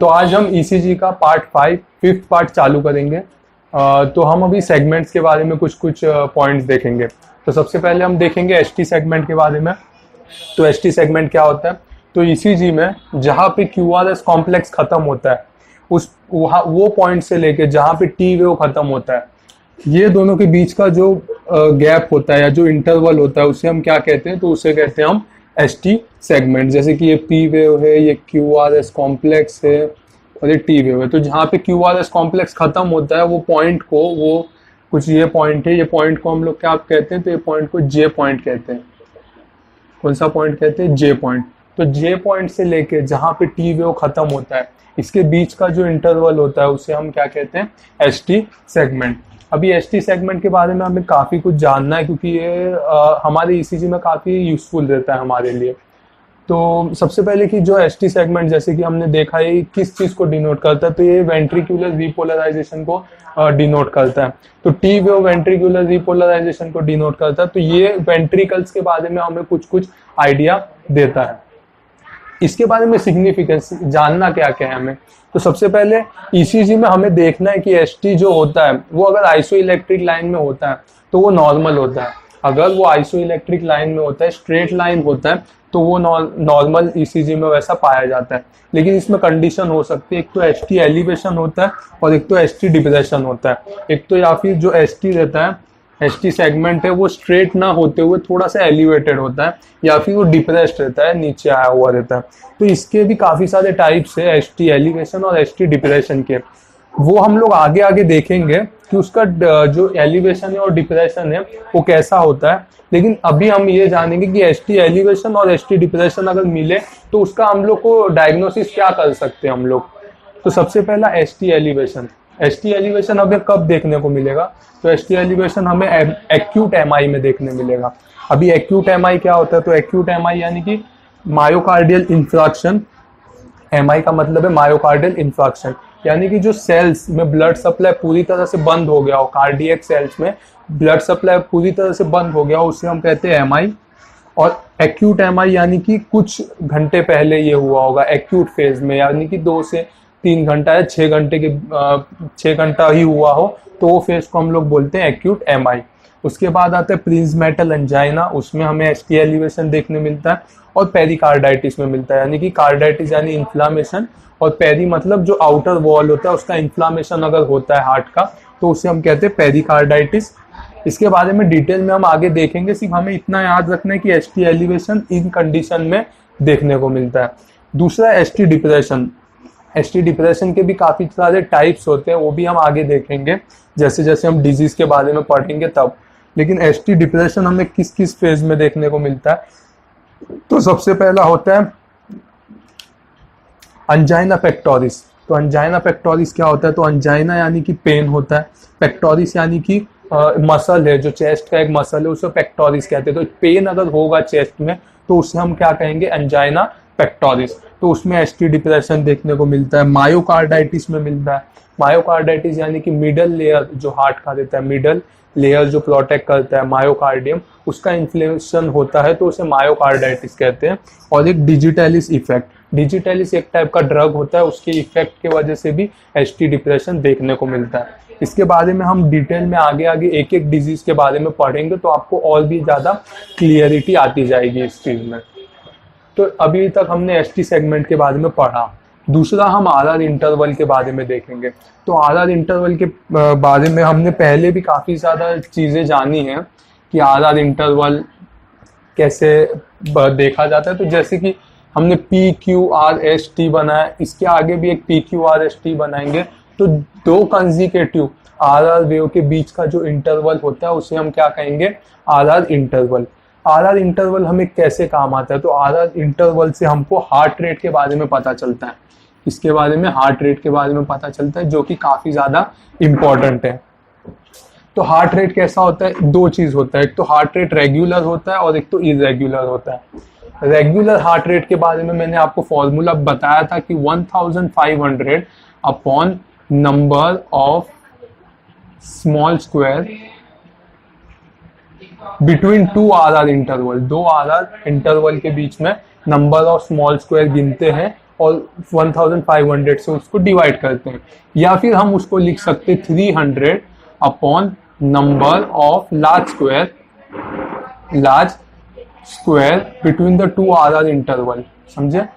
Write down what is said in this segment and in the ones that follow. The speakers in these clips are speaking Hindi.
तो आज हम ईसीजी का पार्ट 5 फिफ्थ पार्ट चालू करेंगे। तो हम अभी सेगमेंट्स के बारे में कुछ कुछ पॉइंट्स देखेंगे। तो सबसे पहले हम देखेंगे एसटी सेगमेंट के बारे में। तो एसटी सेगमेंट क्या होता है? तो ईसीजी में जहाँ पे क्यूआरएस कॉम्प्लेक्स खत्म होता है, उस वहाँ वो पॉइंट से लेके जहाँ पे टी वेव खत्म होता है, ये दोनों के बीच का जो गैप होता है या जो इंटरवल होता है, उसे हम क्या कहते हैं? तो उसे कहते हैं हम एसटी सेगमेंट। जैसे कि ये पी वेव है, ये क्यू आर एस कॉम्प्लेक्स है और ये टी वेव है। तो जहाँ पे क्यू आर एस कॉम्प्लेक्स खत्म होता है, वो पॉइंट को, वो कुछ ये पॉइंट है, ये पॉइंट को हम लोग क्या कहते हैं? तो ये पॉइंट को जे पॉइंट कहते हैं। कौन सा पॉइंट कहते हैं? जे पॉइंट। तो जे पॉइंट से लेके जहाँ पे टी वेव खत्म होता है, इसके बीच का जो इंटरवल होता है, उसे हम क्या कहते हैं? ST segment. अभी एसटी सेगमेंट के बारे में हमें काफ़ी कुछ जानना है, क्योंकि ये हमारे ईसीजी में काफ़ी यूजफुल रहता है हमारे लिए। तो सबसे पहले कि जो एसटी सेगमेंट, जैसे कि हमने देखा है, किस चीज़ को डिनोट करता है? तो ये वेंट्रिकुलर रिपोलराइजेशन को डिनोट करता है। तो टी वेव वेंट्रिकुलर रिपोलराइजेशन को डिनोट करता है। तो ये वेंट्रिकल्स के बारे में हमें कुछ कुछ आइडिया देता है। इसके बारे में सिग्निफिकेंस जानना क्या क्या है हमें? तो सबसे पहले ईसीजी में हमें देखना है कि एसटी जो होता है, वो अगर आइसो इलेक्ट्रिक लाइन में होता है तो वो नॉर्मल होता है। अगर वो आइसो इलेक्ट्रिक लाइन में होता है, स्ट्रेट लाइन होता है, तो वो नॉर्मल ईसीजी में वैसा पाया जाता है। लेकिन इसमें कंडीशन हो सकती है, एक तो एसटी एलिवेशन होता है और एक तो एसटी डिप्रेशन होता है। एक तो या फिर जो एसटी रहता है, एसटी सेगमेंट है, वो स्ट्रेट ना होते हुए थोड़ा सा एलिवेटेड होता है, या फिर वो डिप्रेस्ड रहता है, नीचे आया हुआ रहता है। तो इसके भी काफी सारे टाइप्स है, एसटी एलिवेशन और एसटी डिप्रेशन के। वो हम लोग आगे आगे देखेंगे कि उसका जो एलिवेशन है और डिप्रेशन है वो कैसा होता है। लेकिन अभी हम ये जानेंगे कि एसटी एलिवेशन और एसटी डिप्रेशन अगर मिले तो उसका हम लोग को डायग्नोसिस क्या कर सकते हैं हम लोग। तो सबसे पहला एसटी एलिवेशन। एसटी एलिवेशन हमें कब देखने को मिलेगा? तो एसटी एलिवेशन हमें एक्यूट एमआई में देखने मिलेगा। अभी एक्यूट एमआई क्या होता है? तो एक्यूट एमआई यानी कि मायोकार्डियल इंफ्राक्शन। एमआई का मतलब है मायोकार्डियल इंफ्राक्शन, यानी कि जो सेल्स में ब्लड सप्लाई पूरी तरह से बंद हो गया हो, कार्डियक सेल्स में ब्लड सप्लाई पूरी तरह से बंद हो गया हो, उसे हम कहते हैं एमआई। और एक्यूट एमआई यानी कि कुछ घंटे पहले ये हुआ होगा, एक्यूट फेज में, यानी कि 2 से 3 घंटा या 6 घंटे के 6 घंटा ही हुआ हो, तो वो फेज को हम लोग बोलते हैं एक्यूट एमआई। उसके बाद आता है प्रिंजमेटल एंजाइना, उसमें हमें एसटी एलिवेशन देखने मिलता है। और पेरिकार्डाइटिस में मिलता है, यानी कि कार्डाइटिस यानी इन्फ्लामेशन, और पेरी मतलब जो आउटर वॉल होता है उसका इन्फ्लामेशन अगर होता है हार्ट का, तो उसे हम कहते हैं पेरिकार्डाइटिस। इसके बारे में डिटेल में हम आगे देखेंगे। सिर्फ हमें इतना याद रखना है कि एसटी एलिवेशन इन कंडीशन में देखने को मिलता है। दूसरा एसटी डिप्रेशन। एसटी डिप्रेशन के भी काफी सारे टाइप्स होते हैं, वो भी हम आगे देखेंगे जैसे जैसे हम डिजीज के बारे में पढ़ेंगे तब। लेकिन एसटी डिप्रेशन हमें किस किस फेज में देखने को मिलता है? तो सबसे पहला होता है अंजाइना पेक्टोरिस। तो अंजाइना पेक्टोरिस क्या होता है? तो अंजाइना यानी कि पेन होता है, पेक्टोरिस यानी कि मसल है, जो चेस्ट का एक मसल है, उसे पेक्टोरिस कहते हैं। तो पेन अगर होगा चेस्ट में तो उसे हम क्या कहेंगे? Angina pectoris. तो उसमें एसटी डिप्रेशन देखने को मिलता है। मायोकार्डाइटिस में मिलता है। मायोकार्डाइटिस यानी कि मिडल लेयर जो हार्ट का रहता है, मिडल लेयर जो प्रोटेक्ट करता है मायोकार्डियम, उसका इन्फ्लेमेशन होता है, तो उसे मायोकार्डाइटिस कहते हैं। और एक डिजिटलिस इफेक्ट। डिजिटलिस एक टाइप का ड्रग होता है, उसके इफेक्ट की वजह से भी एसटी डिप्रेशन देखने को मिलता है। इसके बारे में हम डिटेल में आगे आगे एक एक डिजीज के बारे में पढ़ेंगे, तो आपको और भी ज़्यादा क्लियरिटी आती जाएगी इस चीज़ में। तो अभी तक हमने एसटी सेगमेंट के बारे में पढ़ा। दूसरा हम आरआर इंटरवल के बारे में देखेंगे। तो आरआर इंटरवल के बारे में हमने पहले भी काफ़ी ज़्यादा चीज़ें जानी हैं कि आरआर इंटरवल कैसे देखा जाता है। तो जैसे कि हमने P Q R S T बनाया, इसके आगे भी एक P Q R S T बनाएंगे। तो 2 कंजिकेटिव आरआर वेव के बीच का जो इंटरवल होता है उसे हम क्या कहेंगे? RR interval. आरआर इंटरवल हमें कैसे काम आता है? तो आरआर इंटरवल से हमको हार्ट रेट के बारे में पता चलता है। इसके बारे में हार्ट रेट के बारे में पता चलता है, जो कि काफ़ी ज़्यादा इम्पॉर्टेंट है। तो हार्ट रेट कैसा होता है? 2 चीज़ होता है, एक तो हार्ट रेट रेगुलर होता है और एक तो इरेगुलर होता है। रेगुलर हार्ट रेट के बारे में मैंने आपको फॉर्मूला बताया था कि 1500 upon number of small square between 2 RR interval. 2 RR interval के बीच में नंबर ऑफ स्मॉल स्क्वायर गिनते हैं और 1500 से उसको डिवाइड करते हैं, या फिर हम उसको लिख सकते हैं 300 upon number of large square between the two R interval. समझे?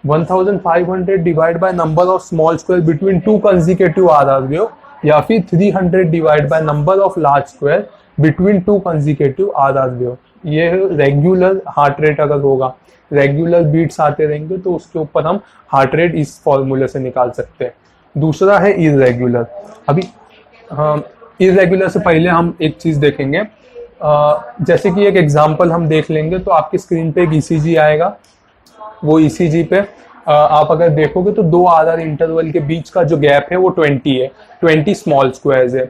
1500 divide by number of small square between two consecutive R wave, या फिर 300 divide by number of large square between two consecutive R wave. ये रेगुलर हार्ट रेट अगर होगा, रेगुलर बीट्स आते रहेंगे तो उसके ऊपर हम हार्ट रेट इस फॉर्मूले से निकाल सकते हैं। दूसरा है इरेगुलर। अभी इरेगुलर से पहले हम एक चीज देखेंगे, जैसे कि एक एग्जांपल हम देख लेंगे। तो आपकी स्क्रीन पे एक ईसीजी आएगा, वो ईसीजी पे आप अगर देखोगे तो दो आर इंटरवल के बीच का जो गैप है वो 20 है, 20 स्मॉल स्क्वायर्स है।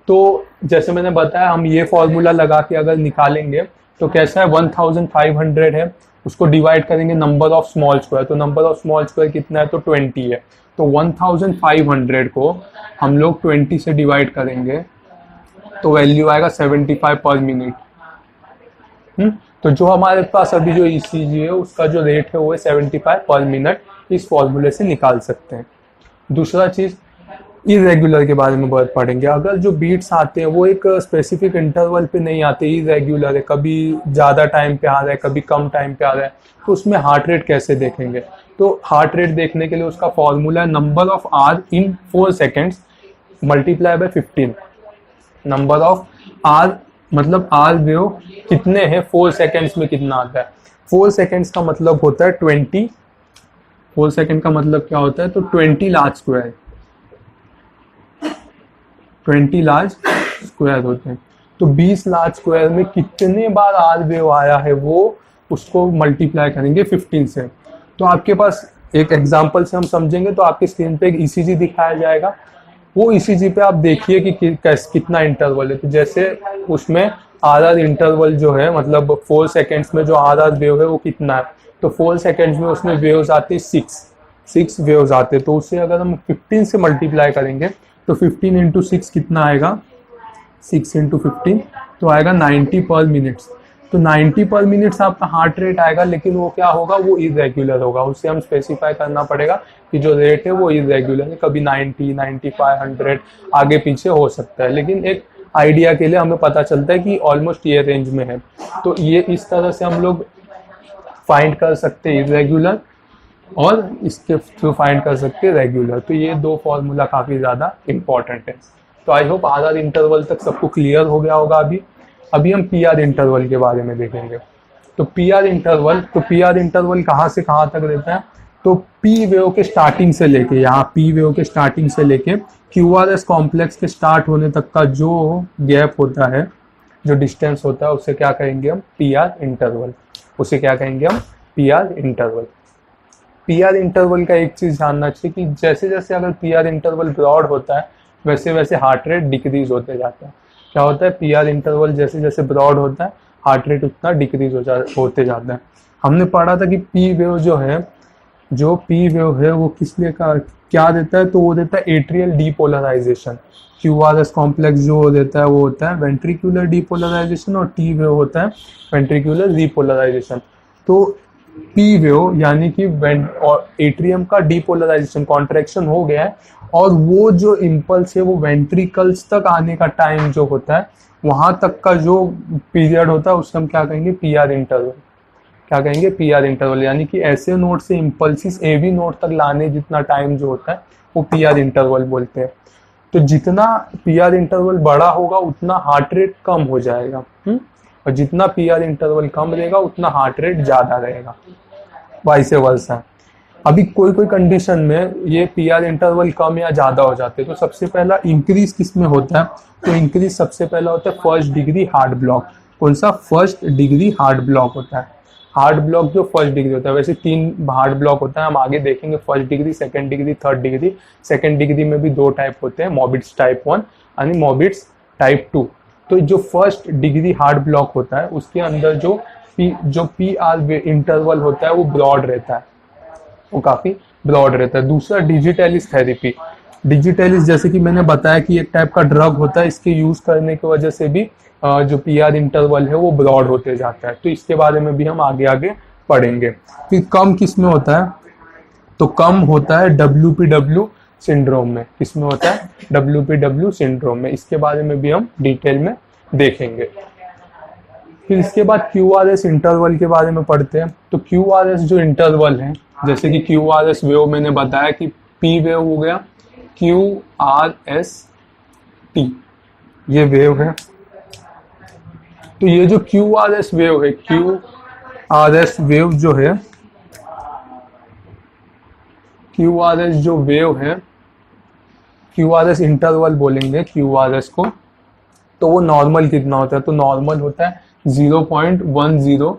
तो जैसे मैंने बताया, हम ये फॉर्मूला लगा के अगर निकालेंगे तो कैसा है, 1500 है, उसको डिवाइड करेंगे नंबर ऑफ स्मॉल स्क्वायर, तो नंबर ऑफ स्मॉल स्क्वायर कितना है, तो 20 है। तो 1500 को हम लोग 20 से डिवाइड करेंगे तो वैल्यू आएगा 75 पर मिनट। तो जो हमारे पास अभी जो ईसीजी है उसका जो रेट है वो है 75 पर मिनट, इस फॉर्मूले से निकाल सकते हैं। दूसरा चीज, इरेगुलर के बारे में बहुत पढ़ेंगे। अगर जो बीट्स आते हैं वो एक स्पेसिफिक इंटरवल पे नहीं आते, इरेगुलर है, कभी ज़्यादा टाइम पे आ रहा है, कभी कम टाइम पे आ रहा है, तो उसमें हार्ट रेट कैसे देखेंगे? तो हार्ट रेट देखने के लिए उसका फॉर्मूला है number of R in 4 seconds multiply by 15। Number of R मतलब आर वेव कितने हैं 4 सेकेंड्स में, कितना आता है। 4 सेकेंड्स का मतलब होता है 20, 4 सेकेंड का मतलब क्या होता है, तो 20 लार्ज स्क्वायर, 20 लार्ज स्क्वायर होते हैं। तो 20 लार्ज स्क्वायर में कितने बार आर वेव आया है वो उसको मल्टीप्लाई करेंगे 15 से। तो आपके पास एक एग्जांपल से हम समझेंगे, तो आपकी स्क्रीन पे एक ईसीजी दिखाया जाएगा, वो ईसीजी पे आप देखिए कि कितना इंटरवल है। तो जैसे उसमें आर इंटरवल जो है, मतलब 4 सेकेंड्स में जो आर वेव है वो कितना है, तो 4 सेकेंड्स में उसमें वेव्स आते हैं 6 वेव्स आते हैं। तो उससे अगर हम 15 से मल्टीप्लाई करेंगे तो 15 इंटू 6 कितना आएगा, 6 इंटू 15 तो आएगा 90 पर मिनट्स। तो 90 पर मिनट्स आपका हार्ट रेट आएगा, लेकिन वो क्या होगा, वो इरेगुलर होगा। उससे हम स्पेसिफाई करना पड़ेगा कि जो रेट है वो इरेगुलर है, कभी 90, 95, 100 आगे पीछे हो सकता है, लेकिन एक आइडिया के लिए हमें पता चलता है कि ऑलमोस्ट ये रेंज में है। तो ये इस तरह से हम लोग फाइंड कर सकते हैं इरेगुलर, और इसके थ्रू फाइंड कर सकते हैं रेगुलर। तो ये दो फॉर्मूला काफ़ी ज़्यादा इंपॉर्टेंट है। तो आई होप आर इंटरवल तक सबको क्लियर हो गया होगा। अभी हम पी आर इंटरवल के बारे में देखेंगे। तो पी आर इंटरवल कहाँ से कहाँ तक रहता है, तो पी वेव के स्टार्टिंग से लेके, यहाँ पी वेव के स्टार्टिंग से लेके क्यू आर एस कॉम्प्लेक्स के स्टार्ट होने तक का जो गैप होता है, जो डिस्टेंस होता है, उसे क्या कहेंगे हम, पी आर इंटरवल। उसे क्या कहेंगे हम, P R interval. P R interval का एक चीज़ जानना चाहिए कि जैसे जैसे अगर पी आर इंटरवल ब्रॉड होता है वैसे वैसे हार्ट रेट डिक्रीज होते जाता है। क्या होता है, पी आर इंटरवल जैसे जैसे ब्रॉड होता है हार्ट रेट उतना डिक्रीज होते जाता है। हमने पढ़ा था कि पी वेव है वो किस लिए का क्या देता है, तो वो देता है atrial depolarisation. Q R S complex जो देता है वो होता है वेंट्रिकुलर डीपोलराइजेशन, और टी वेव होता है वेंट्रिकुलर रीपोलराइजेशन। तो पी वेव यानी कि एट्रियम का डीपोलराइजेशन, कॉन्ट्रैक्शन हो गया है, और वो जो इम्पल्स है वो वेंट्रिकल्स तक आने का टाइम जो होता है, वहां तक का जो पीरियड होता है उससे हम क्या कहेंगे, पी आर इंटरवल। क्या कहेंगे, पी आर इंटरवल। यानी कि ऐसे नोड से इम्पल्सिस ए बी नोड तक लाने जितना टाइम जो होता है वो पी आर इंटरवल बोलते हैं। तो जितना पी आर इंटरवल बड़ा होगा उतना हार्ट रेट कम हो जाएगा, और जितना पी आर इंटरवल कम रहेगा उतना हार्ट रेट ज्यादा रहेगा, वाइस वर्सा। अभी कोई कोई कंडीशन में ये पी आर इंटरवल कम या ज्यादा हो जाते हैं। तो सबसे पहला इंक्रीज किस में होता है, तो इंक्रीज सबसे पहला होता है फर्स्ट डिग्री हार्ट ब्लॉक। कौन सा, फर्स्ट डिग्री हार्ट ब्लॉक होता है। हार्ट ब्लॉक जो फर्स्ट डिग्री होता है, वैसे 3 हार्ट ब्लॉक होता है, हम आगे देखेंगे, first degree, second degree, third degree. Second degree में भी 2 टाइप होते हैं, मॉबिट्स टाइप 1 और मॉबिट्स टाइप 2। तो जो फर्स्ट डिग्री हार्ट ब्लॉक होता है उसके अंदर जो पी आर इंटरवल होता है वो ब्रॉड रहता है, वो काफी ब्रॉड रहता है। दूसरा डिजिटलिस थेरेपी। डिजिटलिस जैसे कि मैंने बताया कि एक टाइप का ड्रग होता है, इसके यूज करने की वजह से भी जो पी आर इंटरवल है वो ब्रॉड होते जाता है। तो इसके बारे में भी हम आगे आगे पढ़ेंगे। फिर कम किस में होता है, तो कम होता है WPW सिंड्रोम में। किसमें होता है? WPW सिंड्रोम में। इसके बारे में भी हम डिटेल में देखेंगे। फिर इसके बाद QRS इंटरवल के बारे में पढ़ते हैं। तो QRS जो इंटरवल है, जैसे कि QRS वेव मैंने बताया कि P वेव हो गया, QRS T ये वेव है। तो ये जो QRS वेव है, QRS वेव जो है, QRS जो वेव है, QRS इंटरवल बोलेंगे QRS को। तो वो नॉर्मल कितना होता है? तो नॉर्मल होता है 0.10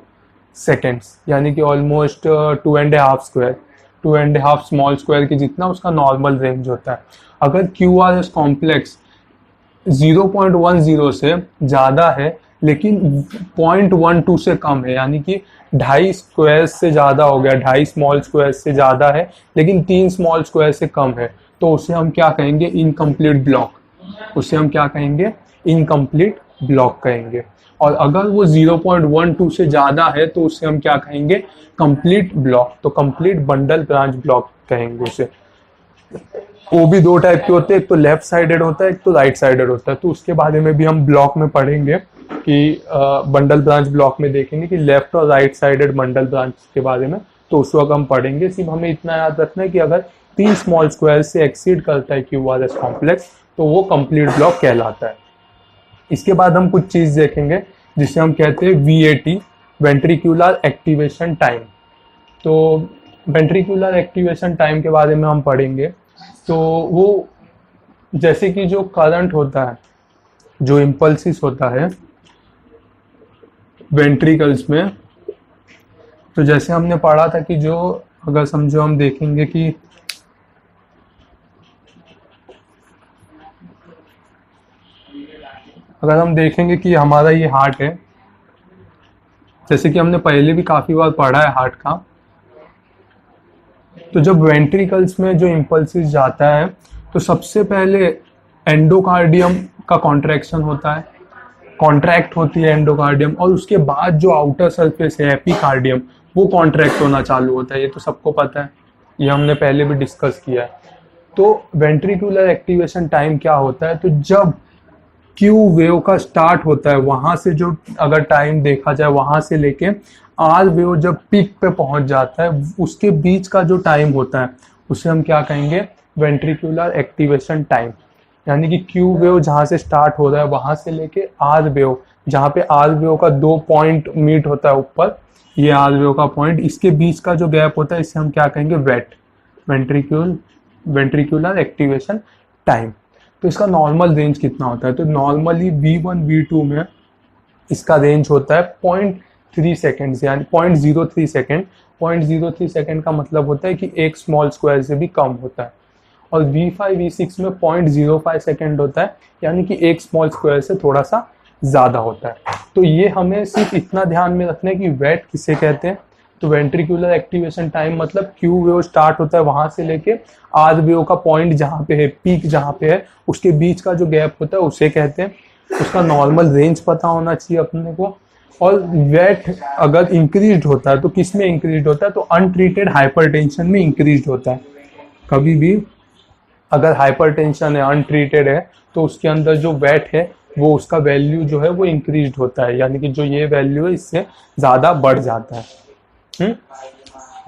सेकेंड्स, यानी कि ऑलमोस्ट 2.5 स्मॉल स्क्वायर की जितना उसका नॉर्मल रेंज होता है। अगर QRS कॉम्प्लेक्स 0.10 से ज़्यादा है लेकिन 0.12 से कम है, यानी कि 2.5 स्क्वायर से ज़्यादा हो गया, 2.5 स्मॉल स्क्वायर से ज़्यादा है लेकिन 3 स्मॉल स्क्वायर से कम है, तो उसे हम क्या कहेंगे? Incomplete block. उसे हम क्या कहेंगे? इनकम्प्लीट ब्लॉक कहेंगे। और अगर वो 0.12 से ज़्यादा है तो उसे हम क्या कहेंगे? Complete block. तो कंप्लीट बंडल ब्रांच ब्लॉक कहेंगे उसे। वो भी दो टाइप के होते हैं, एक तो लेफ्ट साइडेड होता है, एक तो राइट साइडेड होता है। तो उसके बारे में भी हम ब्लॉक में पढ़ेंगे कि बंडल ब्रांच ब्लॉक में देखेंगे कि लेफ्ट और राइट साइडेड बंडल ब्रांच के बारे में। तो उस वक्त हम पढ़ेंगे। सिर्फ हमें इतना याद रखना है कि अगर 3 स्मॉल स्क्वायर से एक्सीड करता है QRS कॉम्प्लेक्स तो वो कंप्लीट ब्लॉक कहलाता है। इसके बाद हम कुछ चीज़ देखेंगे जिसे हम कहते हैं VAT, वेंट्रिकुलर एक्टिवेशन टाइम। तो वेंट्रिकुलर एक्टिवेशन टाइम के बारे में हम पढ़ेंगे। तो वो जैसे कि जो करंट होता है, जो इम्पल्सिस होता है वेंट्रिकल्स में, तो जैसे हमने पढ़ा था कि जो अगर समझो हम देखेंगे कि अगर हम देखेंगे कि हमारा ये हार्ट है, जैसे कि हमने पहले भी काफ़ी बार पढ़ा है हार्ट का, तो जब वेंट्रिकल्स में जो इम्पल्सिस जाता है तो सबसे पहले एंडोकार्डियम का कॉन्ट्रैक्शन होता है, कॉन्ट्रैक्ट होती है एंडोकार्डियम, और उसके बाद जो आउटर सरफेस है एपिकार्डियम वो कॉन्ट्रैक्ट होना चालू होता है। ये तो सबको पता है, ये हमने पहले भी डिस्कस किया है। तो वेंट्रिकुलर एक्टिवेशन टाइम क्या होता है? तो जब Q वेव का स्टार्ट होता है वहां से, जो अगर टाइम देखा जाए वहां से लेके R वेव जब पीक पे पहुंच जाता है उसके बीच का जो टाइम होता है उसे हम क्या कहेंगे? Ventricular activation time. यानी कि Q वेव जहां से स्टार्ट हो रहा है वहां से लेके R वेव, जहां पे R वेव का 2 पॉइंट मीट होता है ऊपर, ये R वेव का पॉइंट, इसके बीच का जो गैप होता है इसे हम क्या कहेंगे? Wait, ventricular activation time. तो इसका नॉर्मल रेंज कितना होता है? तो नॉर्मली V1 V2 में इसका रेंज होता है 0.3 सेकेंड, यानी 0.03 सेकेंड। 0.03 सेकेंड का मतलब होता है कि एक स्मॉल स्क्वायर से भी कम होता है। और V5 V6 में 0.05 सेकेंड होता है, यानी कि एक स्मॉल स्क्वायर से थोड़ा सा ज़्यादा होता है। तो ये हमें सिर्फ इतना ध्यान में रखना है कि वेट किसे कहते हैं। तो वेंट्रिकुलर एक्टिवेशन टाइम मतलब Q वेव स्टार्ट होता है वहां से लेके R वेव का पॉइंट जहाँ पे है, पीक जहाँ पे है, उसके बीच का जो गैप होता है उसे कहते हैं। उसका नॉर्मल रेंज पता होना चाहिए अपने को। और वेट अगर इंक्रीज होता है तो किस में इंक्रीज होता है? तो अनट्रीटेड हाइपरटेंशन में इंक्रीज होता है। कभी भी अगर हाइपरटेंशन है, अनट्रीटेड है, तो उसके अंदर जो वेट है वो उसका वैल्यू जो है वो इंक्रीज होता है, यानी कि जो ये वैल्यू है इससे ज़्यादा बढ़ जाता है।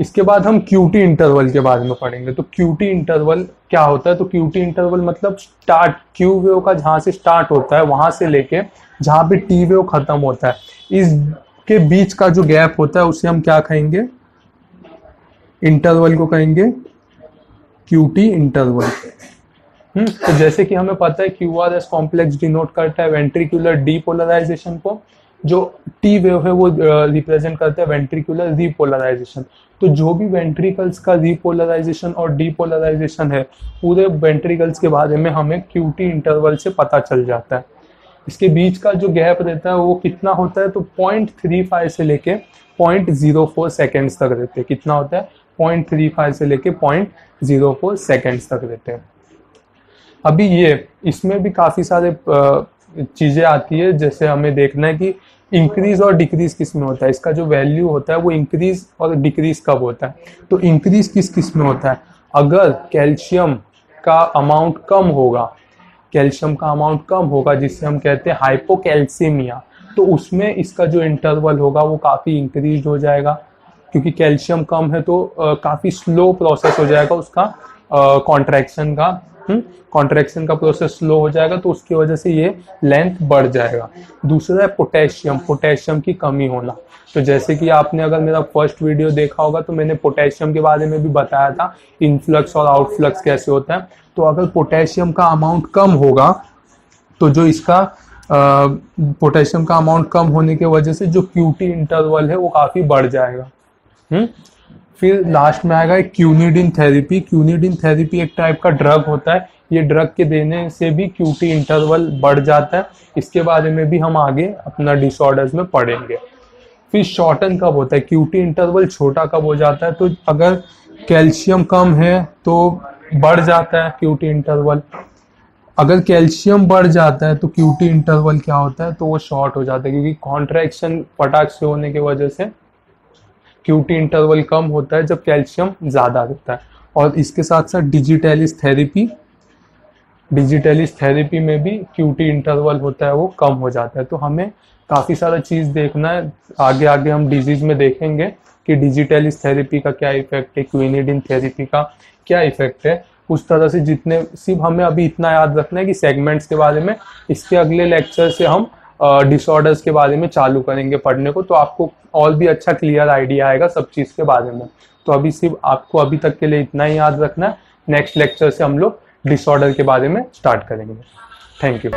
इसके बाद हम QT इंटरवल के बारे में पढ़ेंगे। तो QT इंटरवल क्या होता है? तो QT इंटरवल मतलब स्टार्ट Q वेव का जहाँ से स्टार्ट होता है वहां से लेके जहाँ पे T वेव खत्म होता है, इसके बीच का जो गैप होता है उसे हम क्या कहेंगे? इंटरवल को कहेंगे QT इंटरवल। तो जैसे कि हमें पता है QRS कॉम्प्लेक्स डिनोट करता है वेंट्रिकुलर डीपोलराइजेशन को, जो T वेव है वो रिप्रेजेंट करता है वेंट्रिकुलर रीपोलराइजेशन। तो जो भी वेंट्रिकल्स का रीपोलराइजेशन और डीपोलराइजेशन है पूरे वेंट्रिकल्स के बारे में हमें QT इंटरवल से पता चल जाता है। इसके बीच का जो गैप रहता है वो कितना होता है? तो 0.35 से लेके 0.04 सेकेंड्स तक रहते हैं। कितना होता है? 0.35 से लेके 0.04 सेकेंड्स तक रहते हैं। अभी ये इसमें भी काफ़ी सारे चीज़ें आती है, जैसे हमें देखना है कि इंक्रीज और डिक्रीज किस में होता है, इसका जो वैल्यू होता है वो इंक्रीज और डिक्रीज कब होता है। तो इंक्रीज किस में होता है, अगर कैल्शियम का अमाउंट कम होगा, कैल्शियम का अमाउंट कम होगा जिससे हम कहते हैं हाइपोकैल्सीमिया, तो उसमें इसका जो इंटरवल होगा वो काफ़ी इंक्रीज हो जाएगा, क्योंकि कैल्शियम कम है तो काफ़ी स्लो प्रोसेस हो जाएगा उसका कॉन्ट्रैक्शन का, कॉन्ट्रैक्शन का प्रोसेस स्लो हो जाएगा, तो उसकी वजह से ये लेंथ बढ़ जाएगा। दूसरा है पोटेशियम, पोटेशियम की कमी होना। तो जैसे कि आपने अगर मेरा फर्स्ट वीडियो देखा होगा तो मैंने पोटेशियम के बारे में भी बताया था, इनफ्लक्स और आउटफ्लक्स कैसे होता है। तो अगर पोटेशियम का अमाउंट कम होगा तो जो इसका पोटेशियम का अमाउंट कम होने की वजह से जो क्यूटी इंटरवल है वो काफ़ी बढ़ जाएगा। फिर लास्ट में आएगा क्यूनिडिन थेरेपी। क्यूनिडिन थेरेपी एक टाइप का ड्रग होता है, ये ड्रग के देने से भी क्यूटी इंटरवल बढ़ जाता है। इसके बारे में भी हम आगे अपना डिसऑर्डर्स में पढ़ेंगे। फिर शॉर्टन कब होता है, क्यूटी इंटरवल छोटा कब हो जाता है, तो अगर कैल्शियम कम है तो बढ़ जाता है क्यूटी इंटरवल, अगर कैल्शियम बढ़ जाता है तो क्यूटी इंटरवल क्या होता है, तो वो शॉर्ट हो जाता है, क्योंकि कॉन्ट्रैक्शन फटाक से होने की वजह से क्यूटी इंटरवल कम होता है जब कैल्शियम ज़्यादा रहता है। और इसके साथ साथ डिजिटलिस थेरेपी, डिजिटलिस थेरेपी में भी क्यूटी इंटरवल होता है वो कम हो जाता है। तो हमें काफ़ी सारा चीज़ देखना है, आगे आगे हम डिजीज़ में देखेंगे कि डिजिटलिस थेरेपी का क्या इफेक्ट है, क्विनिडिन थेरेपी का क्या इफेक्ट है। उस तरह से जितने, सिर्फ हमें अभी इतना याद रखना है कि सेगमेंट्स के बारे में, इसके अगले लेक्चर से हम डिसऑर्डर्स के बारे में चालू करेंगे पढ़ने को, तो आपको और भी अच्छा क्लियर आइडिया आएगा सब चीज़ के बारे में। तो अभी सिर्फ आपको अभी तक के लिए इतना ही याद रखना है, नेक्स्ट लेक्चर से हम लोग डिसऑर्डर के बारे में स्टार्ट करेंगे। Thank you.